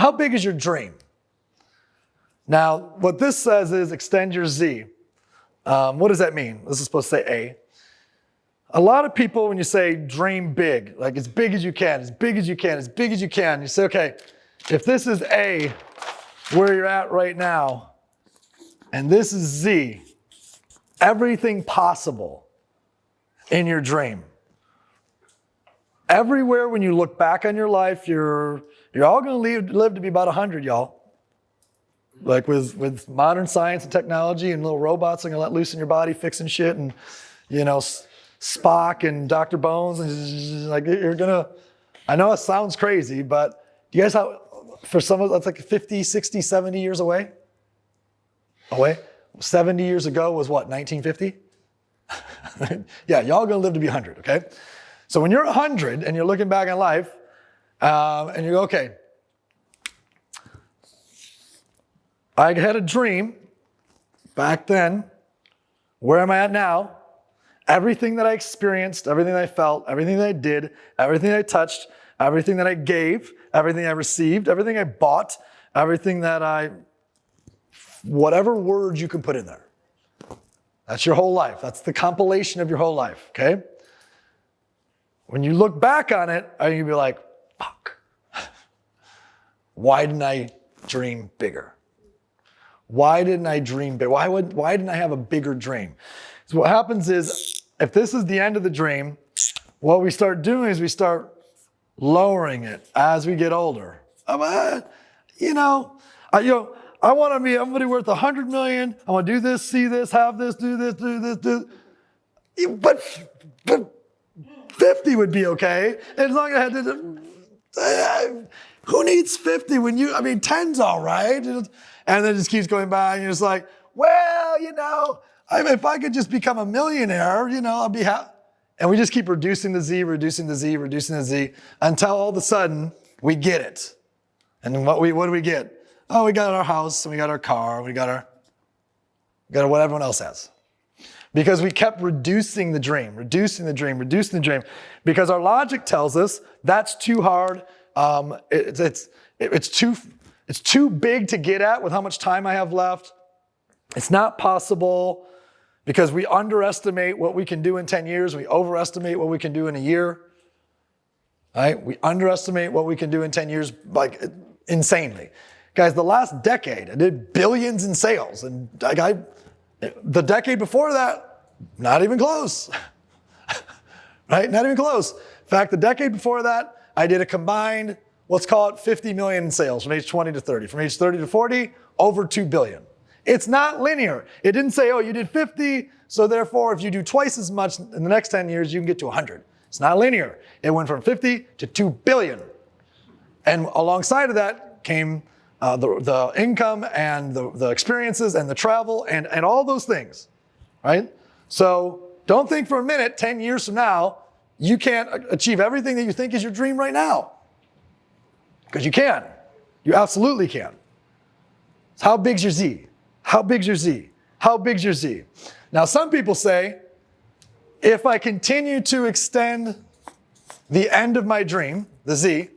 How big is your dream? Now, what this says is extend your Z. What does that mean? This is supposed to say A. A lot of people, when you say dream big, like as big as you can, as big as you can, as big as you can, you say, okay, if this is A, where you're at right now, and this is Z, everything possible in your dream. Everywhere when you look back on your life, you're all going to live to be about 100, y'all. Like with modern science and technology and little robots are going to let loose in your body, fixing shit, and Spock and Dr. Bones, and like you're going to, I know it sounds crazy, but do you guys have, for some of us, that's like 50, 60, 70 years away? 70 years ago was what, 1950? Yeah, y'all going to live to be 100, okay? So when you're 100 and you're looking back on life, and you go, okay, I had a dream back then. Where am I at now? Everything that I experienced, everything that I felt, everything that I did, everything that I touched, everything that I gave, everything I received, everything I bought, everything that whatever words you can put in there. That's your whole life. That's the compilation of your whole life, okay? When you look back on it, you're going to be like, fuck. Why didn't I dream bigger? Why didn't I dream big? Why didn't I have a bigger dream? So what happens is, if this is the end of the dream, what we start doing is we start lowering it as we get older. I want to be somebody worth 100 million. I want to do this, see this, have this, do this, do this, do this. But 50 would be okay. As long as I had to, who needs 50 when 10's all right. And then it just keeps going by, and you're just like, well, if I could just become a millionaire, I'll be happy. And we just keep reducing the Z, reducing the Z, reducing the Z, until all of a sudden we get it. And then what do we get? Oh, we got our house, and we got our car, we got what everyone else has. Because we kept reducing the dream, because our logic tells us that's too hard. It's too big to get at with how much time I have left. It's not possible, because we underestimate what we can do in 10 years. We overestimate what we can do in a year. Right? We underestimate what we can do in 10 years, like insanely. Guys, the last decade, I did billions in sales. And the decade before that, not even close. Right? Not even close. In fact, the decade before that, I did a combined, let's call it 50 million in sales from age 20 to 30. From age 30 to 40, over 2 billion. It's not linear. It didn't say, oh, you did 50, so therefore if you do twice as much in the next 10 years, you can get to 100. It's not linear. It went from 50 to 2 billion. And alongside of that came the income and the experiences and the travel and all those things, right? So don't think for a minute, 10 years from now, you can't achieve everything that you think is your dream right now. Because you can. You absolutely can. So how big's your Z? How big's your Z? How big's your Z? Now, some people say, if I continue to extend the end of my dream, the Z,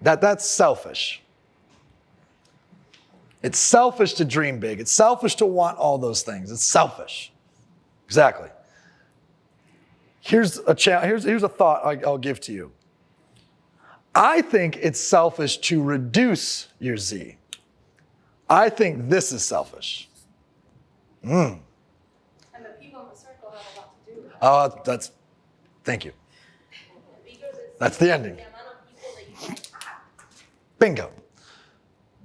that's selfish. It's selfish to dream big. It's selfish to want all those things. It's selfish. Exactly. Here's a thought I'll give to you. I think it's selfish to reduce your Z. I think this is selfish. And the people in the circle have a lot to do with that. Thank you. That's the ending. The amount of people that you can have. Bingo.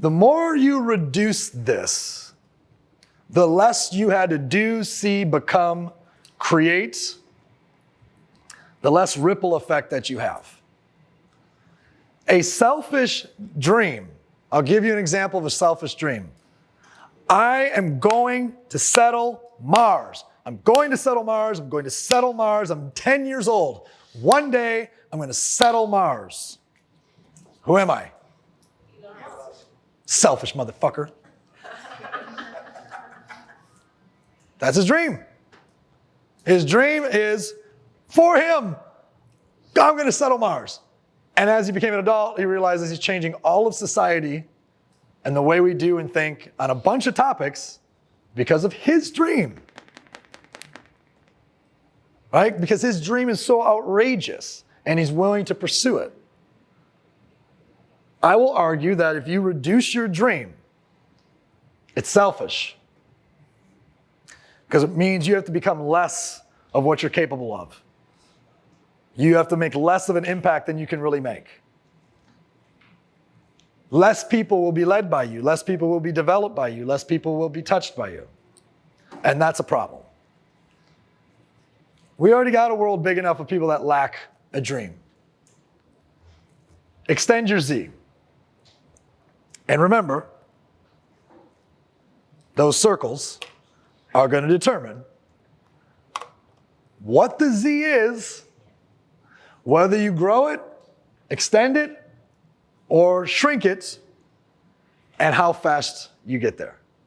The more you reduce this, the less you had to do, see, become, create, the less ripple effect that you have. A selfish dream. I'll give you an example of a selfish dream. I am going to settle Mars. I'm going to settle Mars. I'm going to settle Mars. I'm 10 years old. One day, I'm going to settle Mars. Who am I? Selfish motherfucker. That's his dream. His dream is for him. I'm going to settle Mars. And as he became an adult, he realizes he's changing all of society and the way we do and think on a bunch of topics because of his dream. Right? Because his dream is so outrageous and he's willing to pursue it. I will argue that if you reduce your dream, it's selfish. Because it means you have to become less of what you're capable of. You have to make less of an impact than you can really make. Less people will be led by you. Less people will be developed by you. Less people will be touched by you. And that's a problem. We already got a world big enough of people that lack a dream. Extend your Z. And remember, those circles are going to determine what the Z is, whether you grow it, extend it, or shrink it, and how fast you get there.